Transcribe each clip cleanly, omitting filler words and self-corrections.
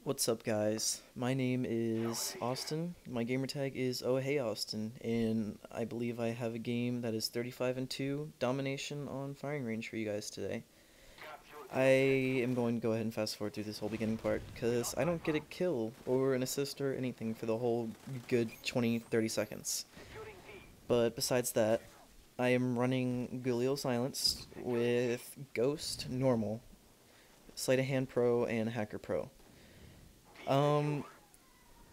What's up, guys? My name is Austin. My gamertag is Oh Hey Austin, and I believe I have a game that is 35 and 2 domination on firing range for you guys today. I am going to go ahead and fast forward through this whole beginning part because I don't get a kill or an assist or anything for the whole good 20-30 seconds. But besides that, I am running Galil Silence with Ghost Normal, Sleight of Hand Pro, and Hacker Pro. Um,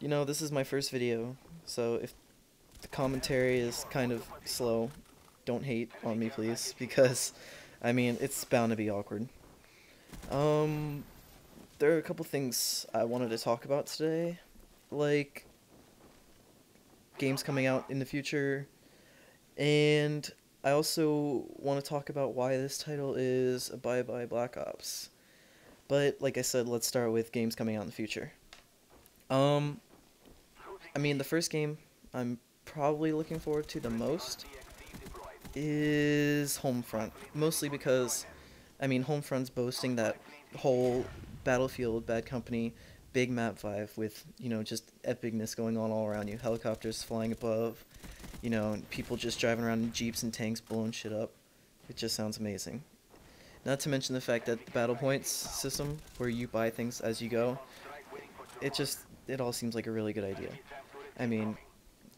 this is my first video, so if the commentary is kind of slow, don't hate on me, please, because, it's bound to be awkward. Um, there are a couple things I wanted to talk about today, like games coming out in the future, and I also want to talk about why this title is Bye Bye Black Ops. But, like I said, let's start with games coming out in the future. Um, the first game I'm probably looking forward to the most is Homefront. Mostly because, Homefront's boasting that whole Battlefield, Bad Company, big map vibe with, just epicness going on all around you. Helicopters flying above, people just driving around in jeeps and tanks blowing shit up. It just sounds amazing. Not to mention the fact that the battle points system, where you buy things as you go, it all seems like a really good idea. I mean,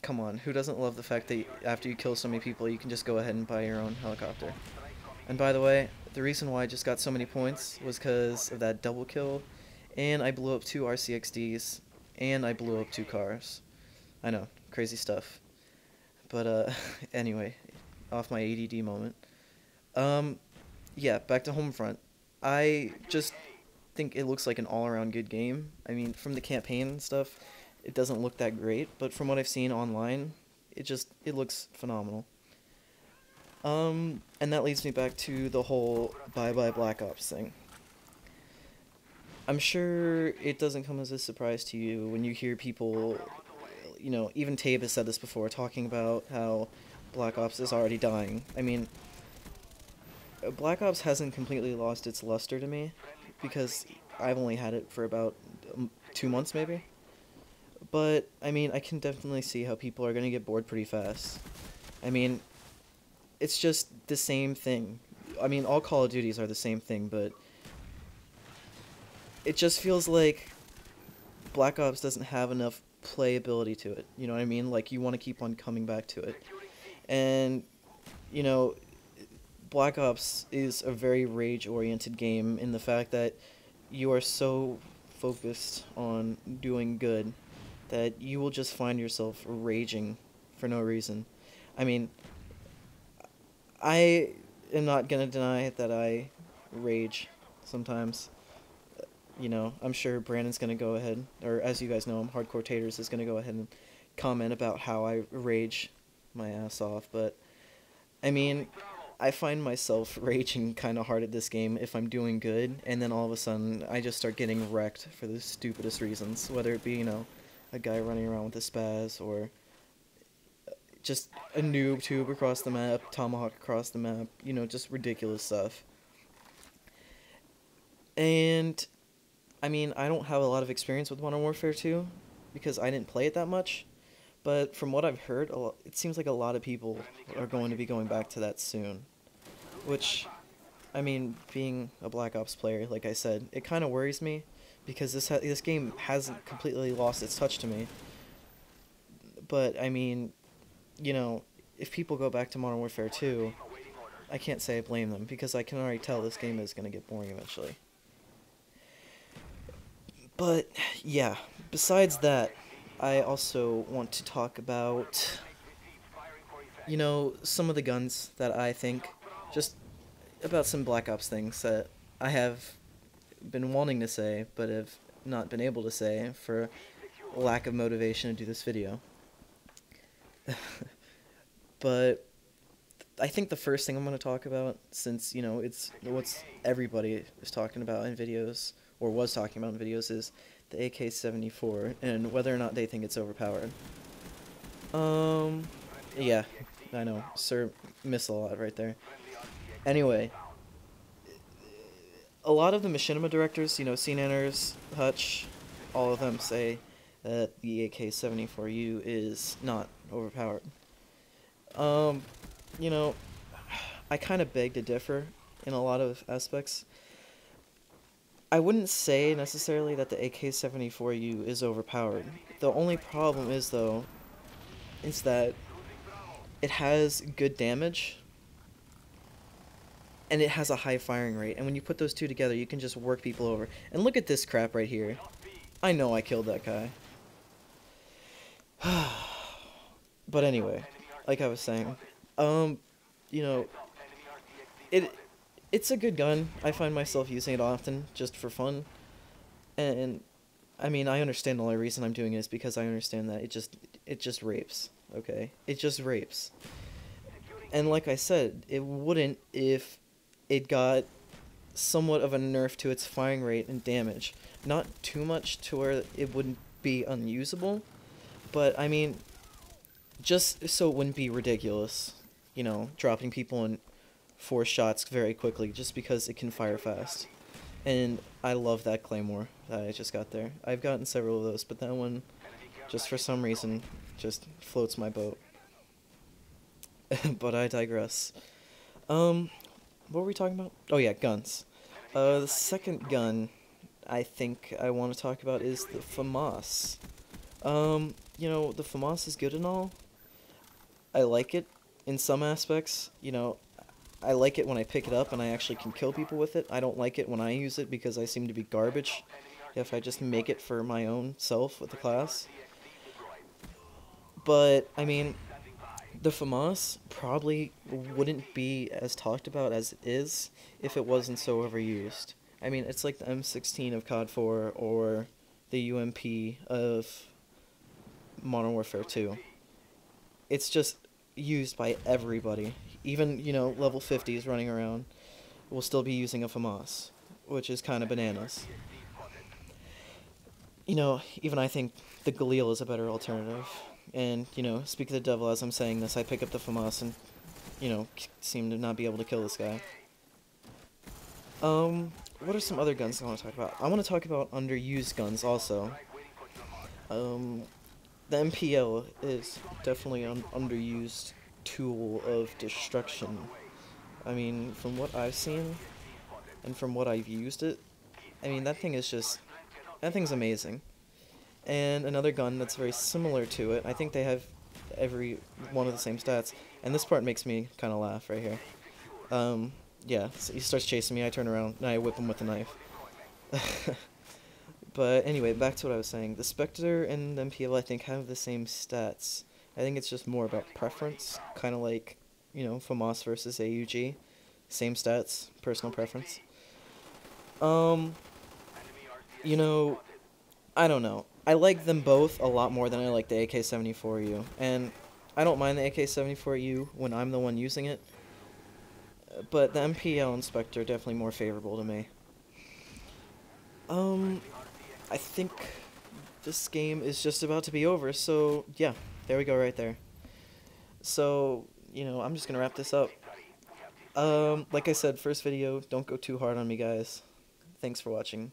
come on, who doesn't love the fact that after you kill so many people, you can just go ahead and buy your own helicopter? And by the way, the reason why I just got so many points was because of that double kill, and I blew up 2 RCXDs, and I blew up 2 cars. I know, crazy stuff. But, anyway, off my ADD moment. Yeah, back to Homefront. I just think it looks like an all-around good game. From the campaign and stuff, it doesn't look that great, but from what I've seen online, it looks phenomenal. And that leads me back to the whole Bye Bye Black Ops thing. I'm sure it doesn't come as a surprise to you when you hear people, even Tabe has said this before, talking about how Black Ops is already dying. Black Ops hasn't completely lost its luster to me, because I've only had it for about 2 months maybe. But, I can definitely see how people are going to get bored pretty fast. It's just the same thing. All Call of Duties are the same thing, but it just feels like Black Ops doesn't have enough playability to it. You know what I mean? Like, you want to keep on coming back to it. And, you know, Black Ops is a very rage-oriented game in the fact that you are so focused on doing good that you will just find yourself raging for no reason. I mean, I am not gonna deny that I rage sometimes. I'm sure Brandon's gonna go ahead, or as you guys know him, Hardcore Taters is gonna go ahead and comment about how I rage my ass off, but I find myself raging kind of hard at this game if I'm doing good, and then all of a sudden I just start getting wrecked for the stupidest reasons, whether it be, a guy running around with a spaz, or just a noob tube across the map, tomahawk across the map, just ridiculous stuff. And, I don't have a lot of experience with Modern Warfare 2, because I didn't play it that much, but from what I've heard, it seems like a lot of people are going to be going back to that soon. Which, being a Black Ops player, like I said, it kind of worries me, because this game hasn't completely lost its touch to me. But, if people go back to Modern Warfare 2, I can't say I blame them, because I can already tell this game is going to get boring eventually. But, yeah, besides that, I also want to talk about, some of the guns that I think, just about some Black Ops things that I have been wanting to say, but have not been able to say for lack of motivation to do this video. But I think the first thing I'm going to talk about, since, it's what's everybody is talking about in videos, or was talking about in videos, is the AK-74, and whether or not they think it's overpowered. Yeah, I know, Sir missed a lot right there. Anyway, a lot of the machinima directors, CNNers, Hutch, all of them say that the AK-74U is not overpowered. Um, you know, I kind of beg to differ in a lot of aspects. I wouldn't say necessarily that the AK-74U is overpowered. The only problem is, though, is that it has good damage and it has a high firing rate. And when you put those two together, you can just work people over. And look at this crap right here. I know I killed that guy. But anyway, like I was saying, you know, it it's a good gun. I find myself using it often just for fun. And I mean, I understand the only reason I'm doing it is because I understand that it just rapes, okay? It just rapes. And like I said, it wouldn't if it got somewhat of a nerf to its firing rate and damage. Not too much to where it wouldn't be unusable, but I mean, just so it wouldn't be ridiculous, dropping people in 4 shots very quickly just because it can fire fast. And I love that claymore that I just got there. I've gotten several of those, but that one, just for some reason, just floats my boat. But I digress. What were we talking about? Oh yeah, guns. The second gun I think I want to talk about is the FAMAS. The FAMAS is good and all. I like it in some aspects. I like it when I pick it up and I actually can kill people with it. I don't like it when I use it because I seem to be garbage if I just make it for my own self with the class. But, I mean, the FAMAS probably wouldn't be as talked about as it is if it wasn't so overused. I mean, it's like the M16 of COD 4 or the UMP of Modern Warfare 2. It's just used by everybody. Even, level 50s running around will still be using a FAMAS, which is kind of bananas. Even I think the Galil is a better alternative. And, speak of the devil, as I'm saying this, I pick up the FAMAS and, seem to not be able to kill this guy. What are some other guns I want to talk about? I want to talk about underused guns also. The MPL is definitely an underused tool of destruction. I mean, from what I've seen, and from what I've used it, I mean, that thing's amazing. And another gun that's very similar to it, I think they have every one of the same stats, and this part makes me kind of laugh right here. Yeah, so he starts chasing me, I turn around, and I whip him with a knife. But anyway, back to what I was saying. The Spectre and the MPL, I think, have the same stats. I think it's just more about preference, kind of like, FAMAS versus AUG. Same stats, personal preference. I don't know. I like them both a lot more than I like the AK-74U, and I don't mind the AK-74U when I'm the one using it, but the MPL and Spectre are definitely more favorable to me. I think this game is just about to be over, so yeah, there we go right there. So, I'm just gonna wrap this up. Like I said, first video, don't go too hard on me, guys. Thanks for watching.